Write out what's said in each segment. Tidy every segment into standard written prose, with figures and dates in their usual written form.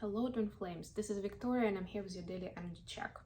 Hello, twin flames. This is Victoria, and I'm here with your daily energy check.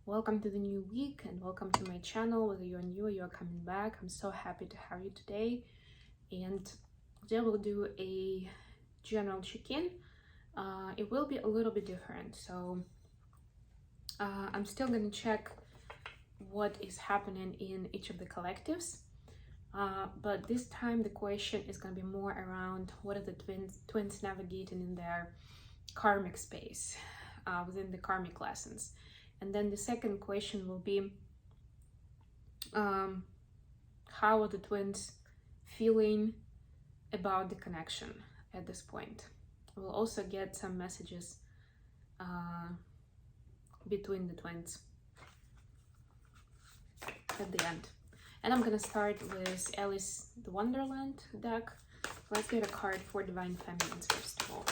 Welcome to the new week, and welcome to my channel. Whether you're new or you're coming back, I'm so happy to have you today. And today we'll do a general check-in. It will be a little bit different, so I'm still going to check what is happening in each of the collectives. But this time the question is going to be more around what are the twins navigating in their karmic space within the karmic lessons. And then the second question will be how are the twins feeling about the connection at this point. We'll also get some messages between the twins at the end. And I'm gonna start with Alice the Wonderland deck. Let's get a card for Divine Feminines first of all.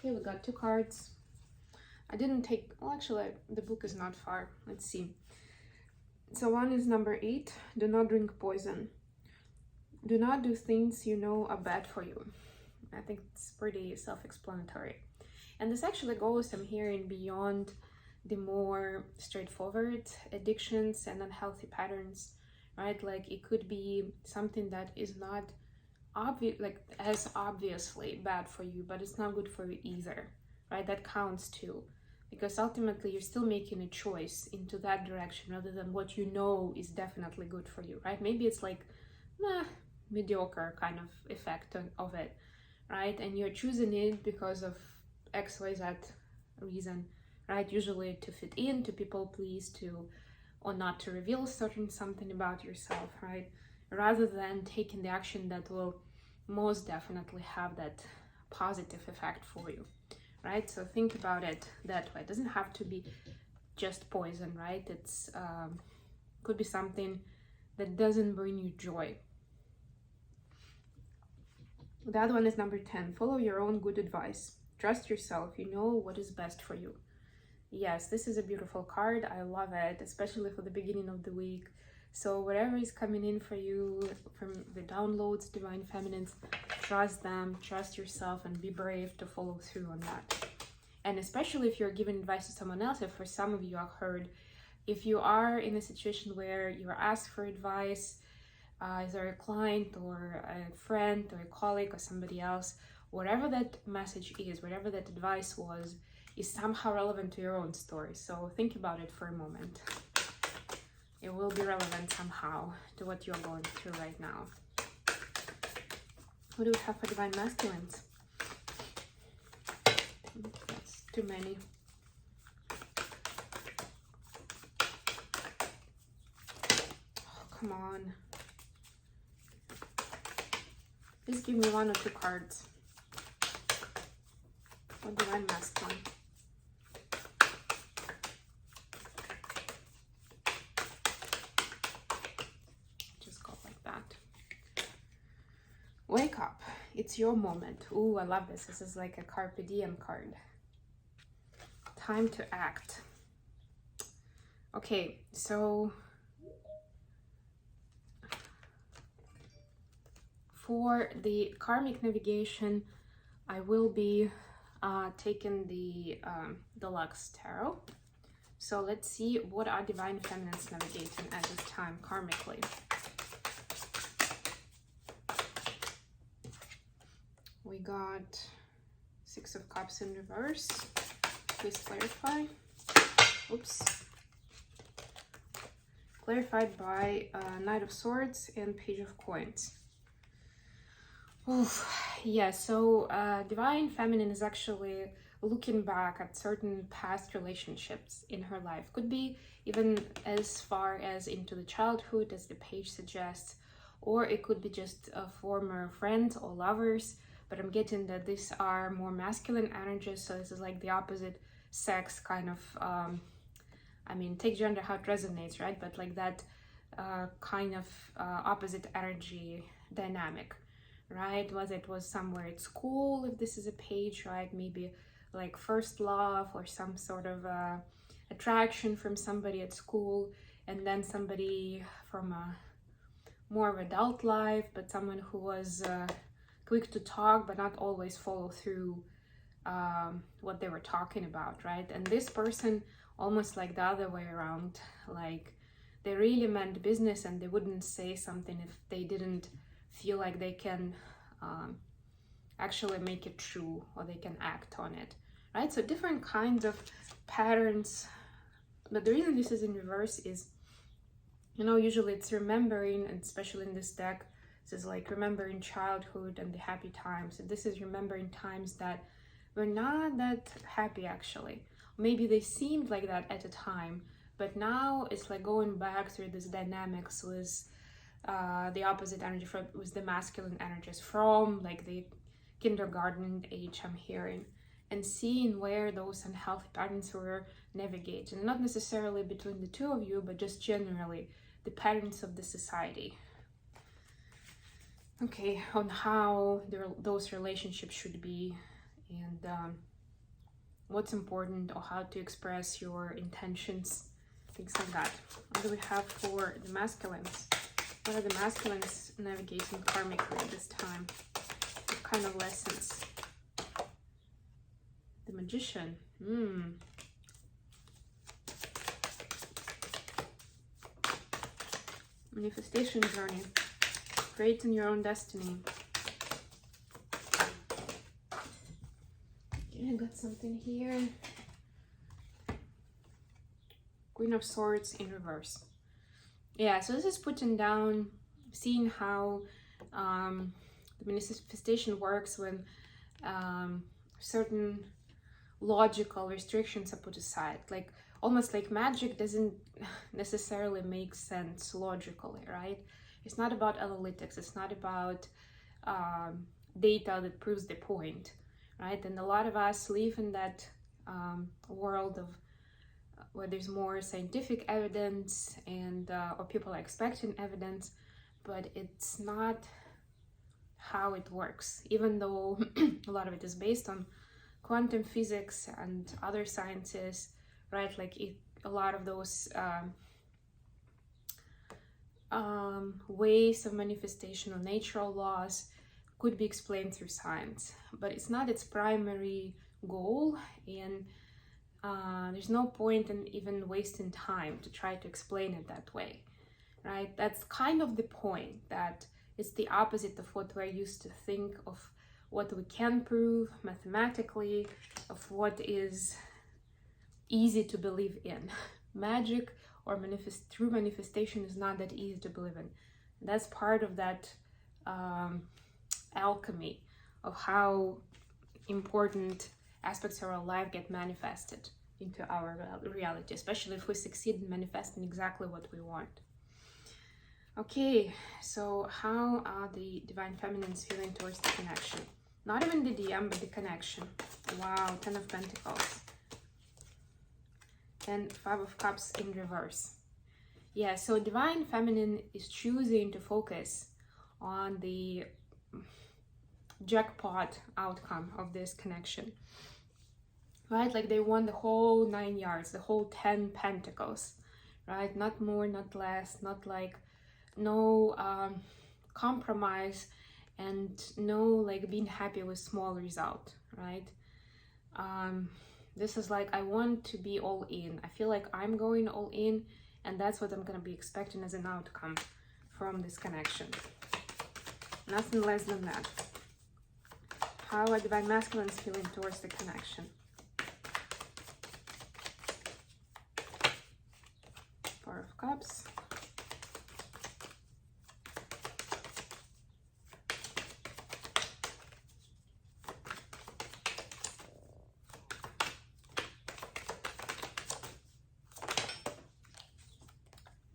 Okay, we got two cards. I didn't take, well actually the book is not far. Let's see. So one is number 8, do not drink poison. Do not do things you know are bad for you. I think it's pretty self-explanatory. And this actually goes, I'm hearing, beyond the more straightforward addictions and unhealthy patterns, right? Like it could be something that is not obvious, like as obviously bad for you, but it's not good for you either, right? That counts too, because ultimately you're still making a choice into that direction rather than what you know is definitely good for you, right? Maybe it's like mediocre kind of effect of it, right? And you're choosing it because of XYZ reason, right? Usually to fit in, to people please, or not to reveal something about yourself, right? Rather than taking the action that will most definitely have that positive effect for you, right? So think about it that way. It doesn't have to be just poison, right? It's could be something that doesn't bring you joy. The other one is number 10. Follow your own good advice. Trust yourself. You know what is best for you. Yes, this is a beautiful card. I love it, especially for the beginning of the week. So whatever is coming in for you from the downloads, Divine Feminines, trust them, trust yourself, and be brave to follow through on that. And especially if you're giving advice to someone else, if for some of you I've heard, if you are in a situation where you're asked for advice, either a client or a friend or a colleague or somebody else, whatever that message is, whatever that advice was, is somehow relevant to your own story. So think about it for a moment. It will be relevant somehow to what you're going through right now. What do we have for Divine Masculines? That's too many. Oh, come on. Please give me one or two cards for Divine Masculine. Wake up, it's your moment. Ooh, I love this. This is like a carpe diem card. Time to act. Okay, so for the karmic navigation, I will be taking the deluxe tarot. So let's see what are Divine Feminines navigating at this time karmically. We got 6 of Cups in reverse. Please clarify. Oops. Clarified by Knight of Swords and Page of Coins. Oof. Yeah, so Divine Feminine is actually looking back at certain past relationships in her life. Could be even as far as into the childhood, as the page suggests, or it could be just former friends or lovers. But I'm getting that these are more masculine energies, so this is like the opposite sex kind of, I mean, take gender how it resonates, right? But like that kind of opposite energy dynamic, right? Whether it was somewhere at school, if this is a page, right? Maybe like first love or some sort of attraction from somebody at school, and then somebody from a more of adult life, but someone who was quick to talk but not always follow through what they were talking about, right? And this person almost like the other way around, like they really meant business and they wouldn't say something if they didn't feel like they can actually make it true, or they can act on it, right? So different kinds of patterns. But the reason this is in reverse is, you know, usually it's remembering, and especially in this deck, this is like remembering childhood and the happy times. And this is remembering times that were not that happy actually. Maybe they seemed like that at a time, but now it's like going back through this dynamics with the opposite energy, with the masculine energies from like the kindergarten age, I'm hearing, and seeing where those unhealthy patterns were navigated, not necessarily between the two of you, but just generally the patterns of the society. Okay, on how those relationships should be, and what's important, or how to express your intentions, things like that. What do we have for the masculines? What are the masculines navigating karmically at this time? What kind of lessons? The Magician. Manifestation journey. Creating your own destiny. Okay, I got something here. Queen of Swords in reverse. Yeah, so this is putting down, seeing how the manifestation works when certain logical restrictions are put aside. Like almost like magic doesn't necessarily make sense logically, right? It's not about analytics. It's not about data that proves the point, right? And a lot of us live in that world of where there's more scientific evidence, and or people are expecting evidence, but it's not how it works, even though a lot of it is based on quantum physics and other sciences, right? Like a lot of those ways of manifestation or natural laws could be explained through science, but it's not its primary goal, and there's no point in even wasting time to try to explain it that way, right? That's kind of the point, that it's the opposite of what we're used to think of, what we can prove mathematically, of what is easy to believe in. Magic or true manifestation is not that easy to believe in. That's part of that alchemy of how important aspects of our life get manifested into our reality, especially if we succeed in manifesting exactly what we want. Okay, so how are the Divine Feminines feeling towards the connection? Not even the DM, but the connection. Wow, 10 of Pentacles. And 5 of Cups in reverse. Yeah, so Divine Feminine is choosing to focus on the jackpot outcome of this connection, right? Like they want the whole 9 yards, the whole 10 pentacles, right? Not more, not less, not like no compromise, and no like being happy with small result, right? This is like, I want to be all in. I feel like I'm going all in, and that's what I'm going to be expecting as an outcome from this connection. Nothing less than that. How are Divine Masculines feeling towards the connection? Four of Cups.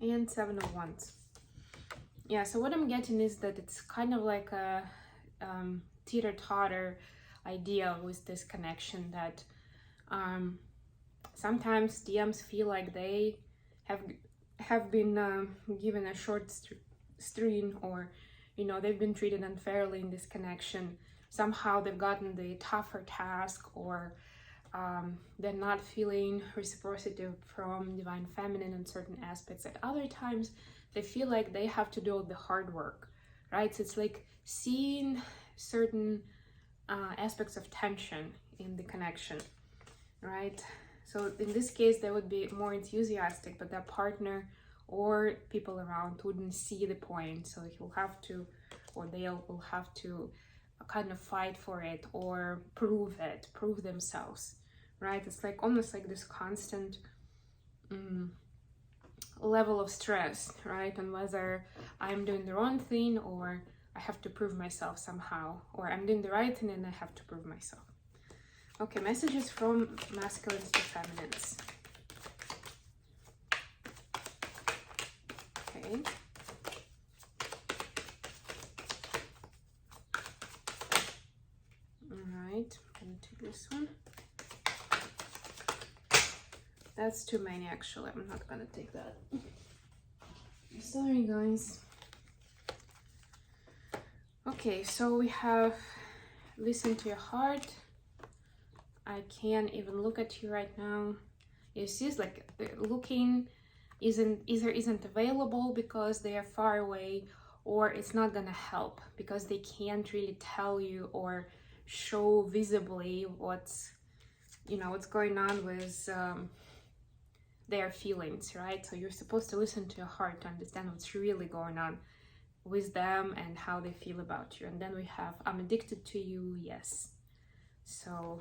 And 7 of Wands. Yeah, so what I'm getting is that it's kind of like a teeter-totter idea with this connection, that sometimes DMs feel like they have been given a short string, or you know, they've been treated unfairly in this connection. Somehow they've gotten the tougher task, or they're not feeling reciprocity from Divine Feminine in certain aspects. At other times they feel like they have to do all the hard work, right? So it's like seeing certain aspects of tension in the connection, right? So in this case, they would be more enthusiastic, but their partner or people around wouldn't see the point. So he'll have to, or they will have to kind of fight for it or prove themselves, right? It's like almost like this constant level of stress, right? And whether I'm doing the wrong thing or I have to prove myself somehow, or I'm doing the right thing and I have to prove myself. Okay, messages from masculines to feminines. Okay. Alright, I'm gonna take this one. That's too many actually, I'm not gonna take that. Sorry guys. Okay, so we have listen to your heart. I can't even look at you right now. You see, it's like looking isn't available because they are far away, or it's not gonna help because they can't really tell you or show visibly what's going on with their feelings, right? So you're supposed to listen to your heart to understand what's really going on with them and how they feel about you. And then we have I'm addicted to you, yes. So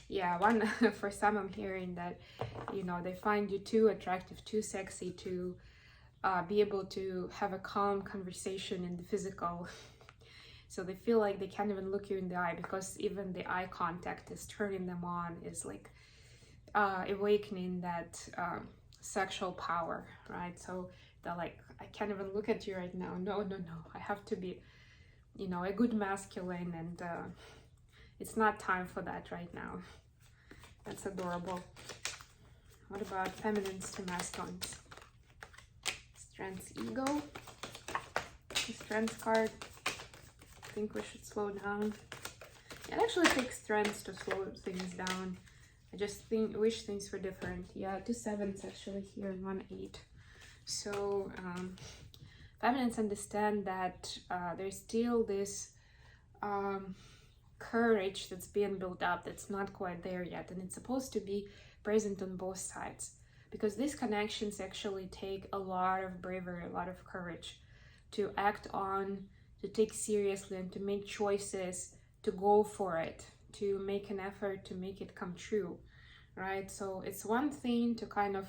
yeah, for some I'm hearing that they find you too attractive, too sexy to be able to have a calm conversation in the physical. So they feel like they can't even look you in the eye because even the eye contact is turning them on, is like awakening that sexual power, right? So they're like, I can't even look at you right now. No, I have to be a good masculine, and it's not time for that right now. That's adorable. What about feminines to masculines? Strength's ego. The strength card. I think we should slow down. It actually takes strength to slow things down. I just wish things were different. Yeah, 2 7s actually here and 1 8. So feminines understand that there's still this courage that's being built up that's not quite there yet, and it's supposed to be present on both sides, because these connections actually take a lot of bravery, a lot of courage to act on, to take seriously, and to make choices, to go for it, to make an effort to make it come true, right? So it's one thing to kind of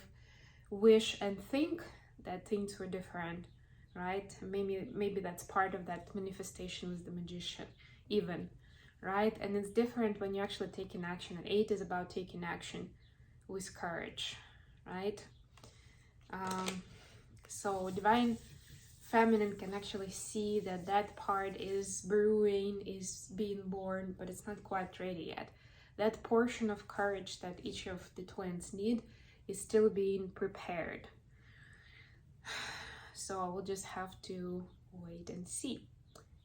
wish and think that things were different, right? Maybe that's part of that manifestation with the magician even, right? And it's different when you're actually taking action, and 8 is about taking action with courage, right? So divine feminine can actually see that that part is brewing, is being born, but it's not quite ready yet. That portion of courage that each of the twins need is still being prepared. So we'll just have to wait and see.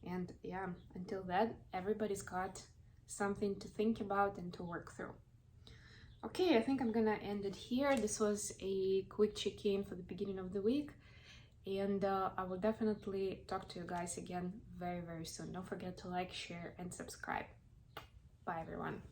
And yeah, until then, everybody's got something to think about and to work through. Okay, I think I'm gonna end it here. This was a quick check-in for the beginning of the week. And I will definitely talk to you guys again very, very soon. Don't forget to like, share, and subscribe. Bye, everyone.